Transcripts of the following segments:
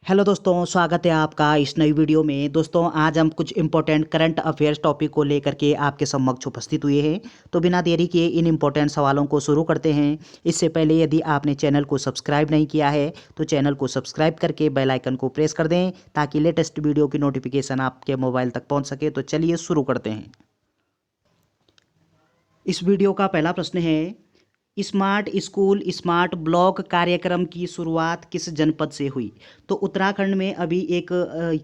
Hello दोस्तों, स्वागत है आपका इस नई वीडियो में। दोस्तों, आज हम कुछ इंपॉर्टेंट करंट अफेयर्स टॉपिक को लेकर के आपके समक्ष उपस्थित हुए हैं। तो बिना देरी किए इन इंपॉर्टेंट सवालों को शुरू करते हैं। इससे पहले यदि आपने चैनल को सब्सक्राइब नहीं किया है तो चैनल को सब्सक्राइब करके बेल आइकन को प्रेस कर दें ताकि लेटेस्ट वीडियो की नोटिफिकेशन आपके मोबाइल तक पहुँच सके। तो चलिए शुरू करते हैं। इस वीडियो का पहला प्रश्न है, स्मार्ट स्कूल स्मार्ट ब्लॉक कार्यक्रम की शुरुआत किस जनपद से हुई? तो उत्तराखंड में अभी एक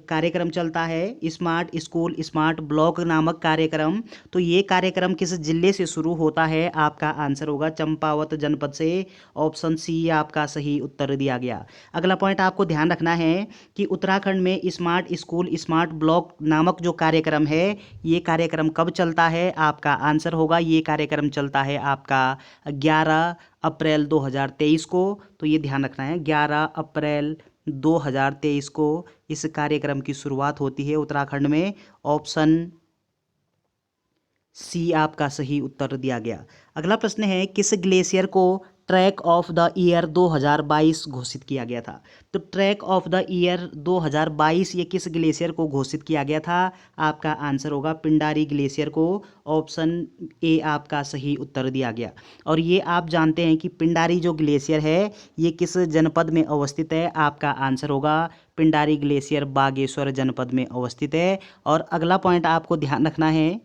कार्यक्रम चलता है, स्मार्ट स्कूल स्मार्ट ब्लॉक नामक कार्यक्रम। तो ये कार्यक्रम किस जिले से शुरू होता है? आपका आंसर होगा चंपावत जनपद से। ऑप्शन सी आपका सही उत्तर दिया गया। अगला पॉइंट आपको ध्यान रखना है कि उत्तराखंड में स्मार्ट स्कूल स्मार्ट ब्लॉक नामक जो कार्यक्रम है, ये कार्यक्रम कब चलता है? आपका आंसर होगा ये कार्यक्रम चलता है आपका 11 अप्रैल 2023 को। तो ये ध्यान रखना है, 11 अप्रैल 2023 को इस कार्यक्रम की शुरुआत होती है उत्तराखंड में। ऑप्शन सी आपका सही उत्तर दिया गया। अगला प्रश्न है, किस ग्लेशियर को ट्रैक ऑफ द ईयर 2022 घोषित किया गया था? तो ट्रैक ऑफ द ईयर 2022 ये किस ग्लेशियर को घोषित किया गया था? आपका आंसर होगा पिंडारी ग्लेशियर को। ऑप्शन ए आपका सही उत्तर दिया गया। और ये आप जानते हैं कि पिंडारी जो ग्लेशियर है ये किस जनपद में अवस्थित है? आपका आंसर होगा पिंडारी ग्लेशियर बागेश्वर जनपद में अवस्थित है। और अगला पॉइंट आपको ध्यान रखना है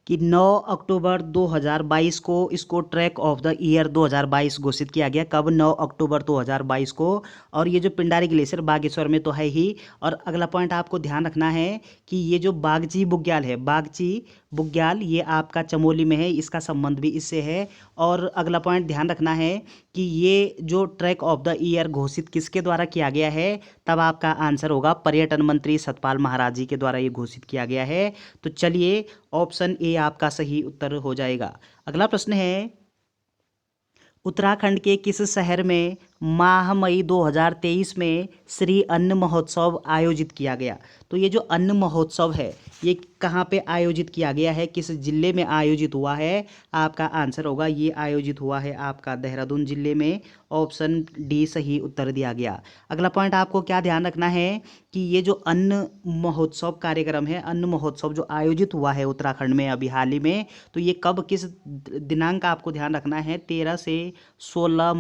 कि 9 अक्टूबर 2022 को इसको ट्रैक ऑफ द ईयर 2022 घोषित किया गया। कब? 9 अक्टूबर 2022 को। और ये जो पिंडारी ग्लेशियर बागेश्वर में तो है ही। और अगला पॉइंट आपको ध्यान रखना है कि ये जो बागची बुग्याल है, बागची बुग्याल, ये आपका चमोली में है, इसका संबंध भी इससे है। और अगला पॉइंट ध्यान रखना है कि ये जो ट्रैक ऑफ द ईयर घोषित किसके द्वारा किया गया है? तब आपका आंसर होगा पर्यटन मंत्री सतपाल महाराज जी के द्वारा ये घोषित किया गया है। तो चलिए ऑप्शन ए आपका सही उत्तर हो जाएगा। अगला प्रश्न है, उत्तराखंड के किस शहर में माह मई 2023 में श्री अन्न महोत्सव आयोजित किया गया? तो ये जो अन्न महोत्सव है ये कहाँ पे आयोजित किया गया है, किस जिले में आयोजित हुआ है? आपका आंसर होगा ये आयोजित हुआ है आपका देहरादून जिले में। ऑप्शन डी सही उत्तर दिया गया। अगला पॉइंट आपको क्या ध्यान रखना है कि ये जो अन्न महोत्सव कार्यक्रम है, अन्न महोत्सव जो आयोजित हुआ है उत्तराखंड में अभी हाल ही में, तो ये कब किस दिनांक का आपको ध्यान रखना है? 13 से 16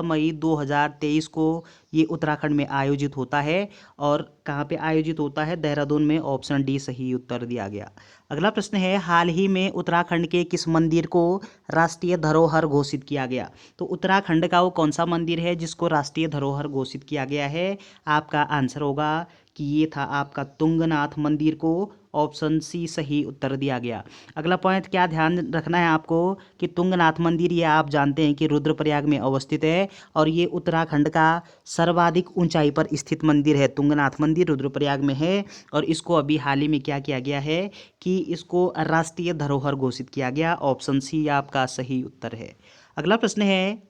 मई 2023 को ये उत्तराखंड में आयोजित होता है। और कहाँ पे आयोजित होता है? देहरादून में। ऑप्शन डी सही उत्तर दिया गया। अगला प्रश्न है, हाल ही में उत्तराखंड के किस मंदिर को राष्ट्रीय धरोहर घोषित किया गया? तो उत्तराखंड का वो कौन सा मंदिर है जिसको राष्ट्रीय धरोहर घोषित किया गया है? आपका आंसर होगा कि ये था आपका तुंगनाथ मंदिर को। ऑप्शन सी सही उत्तर दिया गया। अगला पॉइंट क्या ध्यान रखना है आपको कि तुंगनाथ मंदिर ये आप जानते हैं कि रुद्रप्रयाग में अवस्थित है। और ये उत्तराखंड का सर्वाधिक ऊंचाई पर स्थित मंदिर है। तुंगनाथ मंदिर रुद्रप्रयाग में है। और इसको अभी हाल ही में क्या किया गया है कि इसको राष्ट्रीय धरोहर घोषित किया गया। ऑप्शन सी आपका सही उत्तर है। अगला प्रश्न है,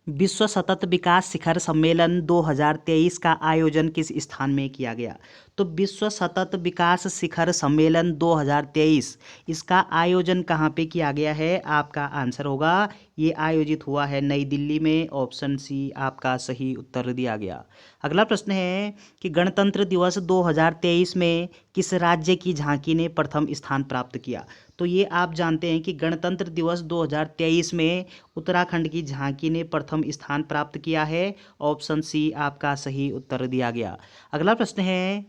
विश्व सतत विकास शिखर सम्मेलन 2023 का आयोजन किस स्थान में किया गया? तो विश्व सतत विकास शिखर सम्मेलन 2023 इसका आयोजन कहाँ पे किया गया है? आपका आंसर होगा ये आयोजित हुआ है नई दिल्ली में। ऑप्शन सी आपका सही उत्तर दिया गया। अगला प्रश्न है कि गणतंत्र दिवस 2023 में किस राज्य की झांकी ने प्रथम स्थान प्राप्त किया? तो ये आप जानते हैं कि गणतंत्र दिवस 2023 में उत्तराखंड की झांकी ने प्रथम स्थान प्राप्त किया है। ऑप्शन सी आपका सही उत्तर दिया गया। अगला प्रश्न है,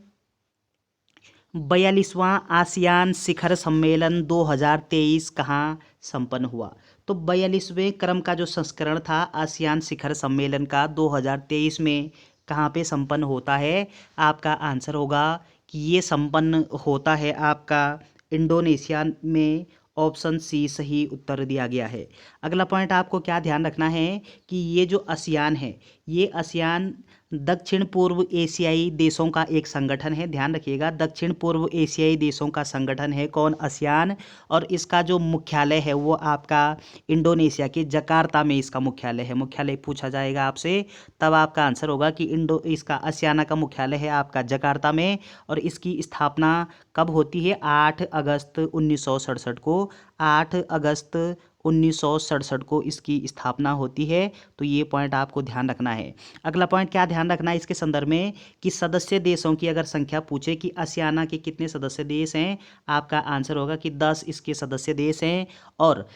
42वां आसियान शिखर सम्मेलन 2023 कहाँ संपन्न हुआ? तो 42वें क्रम का जो संस्करण था आसियान शिखर सम्मेलन का 2023 में कहाँ पे संपन्न होता है? आपका आंसर होगा कि ये संपन्न होता है आपका इंडोनेशिया में। ऑप्शन सी सही उत्तर दिया गया है। अगला पॉइंट आपको क्या ध्यान रखना है कि ये जो आसियान है, ये आसियान दक्षिण पूर्व एशियाई देशों का एक संगठन है। ध्यान रखिएगा, दक्षिण पूर्व एशियाई देशों का संगठन है कौन? आसियान। और इसका जो मुख्यालय है वो आपका इंडोनेशिया के जकार्ता में इसका मुख्यालय है। मुख्यालय पूछा जाएगा आपसे तब आपका आंसर होगा कि इसका आसियाना का मुख्यालय है आपका जकार्ता में। और इसकी स्थापना कब होती है? 8 अगस्त 1967 को। 8 अगस्त 1967 को इसकी स्थापना होती है। तो ये पॉइंट आपको ध्यान रखना है। अगला पॉइंट क्या ध्यान रखना है इसके संदर्भ में कि सदस्य देशों की अगर संख्या पूछे कि आसियाना के कितने सदस्य देश हैं, आपका आंसर होगा कि 10 इसके सदस्य देश हैं। और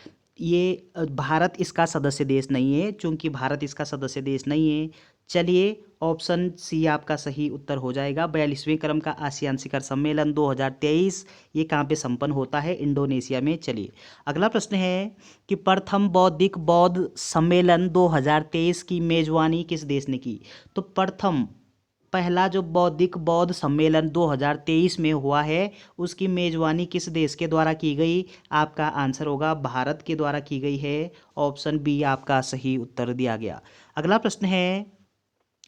ये भारत इसका सदस्य देश नहीं है, चूंकि भारत इसका सदस्य देश नहीं है। चलिए ऑप्शन सी आपका सही उत्तर हो जाएगा। 42वें क्रम का आसियान शिखर सम्मेलन 2023 ये कहाँ पे संपन्न होता है? इंडोनेशिया में। चलिए अगला प्रश्न है कि प्रथम बौद्ध सम्मेलन 2023 की मेजबानी किस देश ने की? तो पहला जो बौद्ध सम्मेलन 2023 में हुआ है उसकी मेजबानी किस देश के द्वारा की गई? आपका आंसर होगा भारत के द्वारा की गई है। ऑप्शन बी आपका सही उत्तर दिया गया। अगला प्रश्न है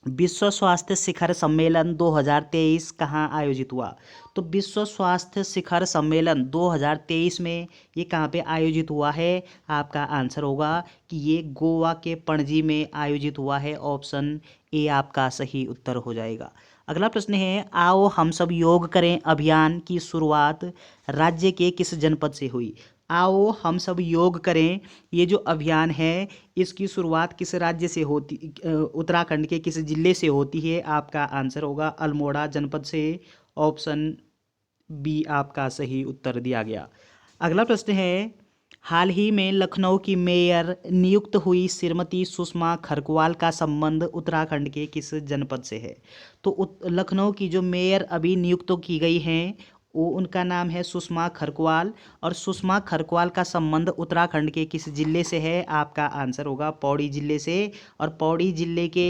विश्व स्वास्थ्य शिखर सम्मेलन 2023 कहाँ आयोजित हुआ? तो विश्व स्वास्थ्य शिखर सम्मेलन 2023 में ये कहाँ पे आयोजित हुआ है? आपका आंसर होगा कि ये गोवा के पणजी में आयोजित हुआ है। ऑप्शन ए आपका सही उत्तर हो जाएगा। अगला प्रश्न है आओ हम सब योग करें अभियान की शुरुआत राज्य के किस जनपद से हुई? आओ हम सब योग करें ये जो अभियान है इसकी शुरुआत किस राज्य से होती, उत्तराखंड के किस जिले से होती है? आपका आंसर होगा अल्मोड़ा जनपद से। ऑप्शन बी आपका सही उत्तर दिया गया। अगला प्रश्न है हाल ही में लखनऊ की मेयर नियुक्त हुई श्रीमती सुषमा खरकवाल का संबंध उत्तराखंड के किस जनपद से है? तो लखनऊ की जो मेयर अभी नियुक्त की गई हैं वो उनका नाम है सुषमा खरकवाल। और सुषमा खरकवाल का संबंध उत्तराखंड के किस जिले से है? आपका आंसर होगा पौड़ी जिले से। और पौड़ी जिले के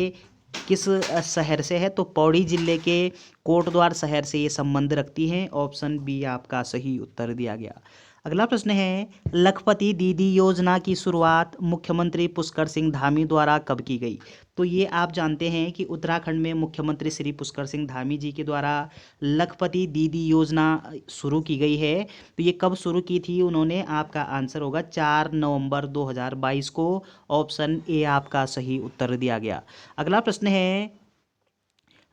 किस शहर से है? तो पौड़ी जिले के कोटद्वार शहर से ये संबंध रखती हैं। ऑप्शन बी आपका सही उत्तर दिया गया। अगला प्रश्न है लखपति दीदी योजना की शुरुआत मुख्यमंत्री पुष्कर सिंह धामी द्वारा कब की गई? तो ये आप जानते हैं कि उत्तराखंड में मुख्यमंत्री श्री पुष्कर सिंह धामी जी के द्वारा लखपति दीदी योजना शुरू की गई है। तो ये कब शुरू की थी उन्होंने? आपका आंसर होगा 4 नवंबर 2022 को। ऑप्शन ए आपका सही उत्तर दिया गया। अगला प्रश्न है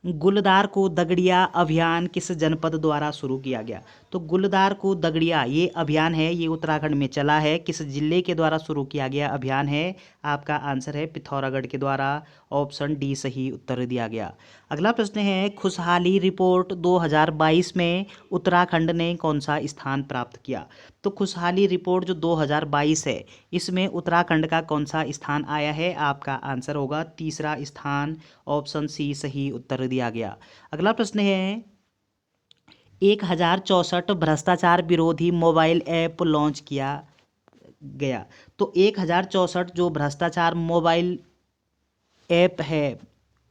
गुलदार को दगड़िया अभियान किस जनपद द्वारा शुरू किया गया? तो गुलदार को दगड़िया ये अभियान है ये उत्तराखंड में चला है। किस जिले के द्वारा शुरू किया गया अभियान है? आपका आंसर है पिथौरागढ़ के द्वारा। ऑप्शन डी सही उत्तर दिया गया। अगला प्रश्न है खुशहाली रिपोर्ट 2022 में उत्तराखंड ने कौन सा स्थान प्राप्त किया? तो खुशहाली रिपोर्ट जो 2022 है इसमें उत्तराखंड का कौन सा स्थान आया है? आपका आंसर होगा तीसरा स्थान। ऑप्शन सी सही उत्तर दिया गया। अगला प्रश्न है 1064 भ्रष्टाचार विरोधी मोबाइल ऐप लॉन्च किया गया। तो 1064 जो भ्रष्टाचार मोबाइल ऐप है,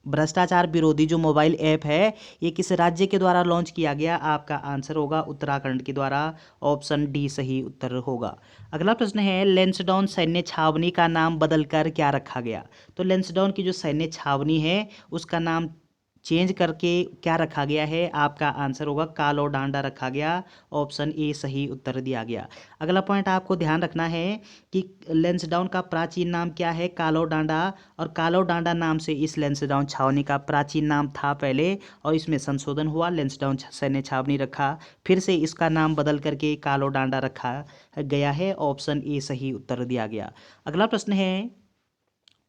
भ्रष्टाचार विरोधी जो मोबाइल ऐप है ये किस राज्य के द्वारा लॉन्च किया गया? आपका आंसर होगा उत्तराखंड के द्वारा। ऑप्शन डी सही उत्तर होगा। अगला प्रश्न है लैंसडाउन सैन्य छावनी का नाम बदलकर क्या रखा गया? तो लैंसडाउन की जो सैन्य छावनी है उसका नाम चेंज करके क्या रखा गया है? आपका आंसर होगा कालो डांडा रखा गया। ऑप्शन ए सही उत्तर दिया गया। अगला पॉइंट आपको ध्यान रखना है कि लैंसडाउन का प्राचीन नाम क्या है? कालो डांडा। और कालो डांडा नाम से इस लैंसडाउन छावनी का प्राचीन नाम था पहले और इसमें संशोधन हुआ, लैंसडाउन सैन्य छावनी रखा, फिर से इसका नाम बदल करके कालो डांडा रखा गया है। ऑप्शन ए सही उत्तर दिया गया। अगला प्रश्न है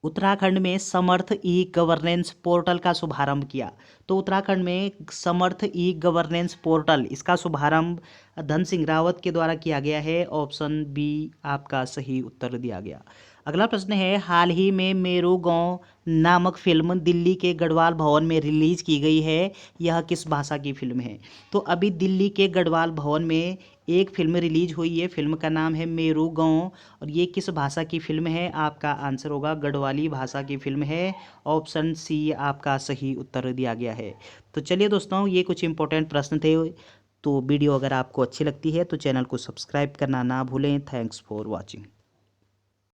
उत्तराखंड में समर्थ ई गवर्नेंस पोर्टल का शुभारंभ किया। तो उत्तराखंड में समर्थ ई गवर्नेंस पोर्टल इसका शुभारंभ धन सिंह रावत के द्वारा किया गया है। ऑप्शन बी आपका सही उत्तर दिया गया। अगला प्रश्न है हाल ही में मेरू गांव नामक फिल्म दिल्ली के गढ़वाल भवन में रिलीज की गई है, यह किस भाषा की फिल्म है? तो अभी दिल्ली के गढ़वाल भवन में एक फिल्म रिलीज हुई है, फिल्म का नाम है मेरू गांव और ये किस भाषा की फिल्म है? आपका आंसर होगा गढ़वाली भाषा की फिल्म है। ऑप्शन सी आपका सही उत्तर दिया गया है। तो चलिए दोस्तों ये कुछ इंपॉर्टेंट प्रश्न थे। तो वीडियो अगर आपको अच्छी लगती है तो चैनल को सब्सक्राइब करना ना भूलें। Thanks for watching.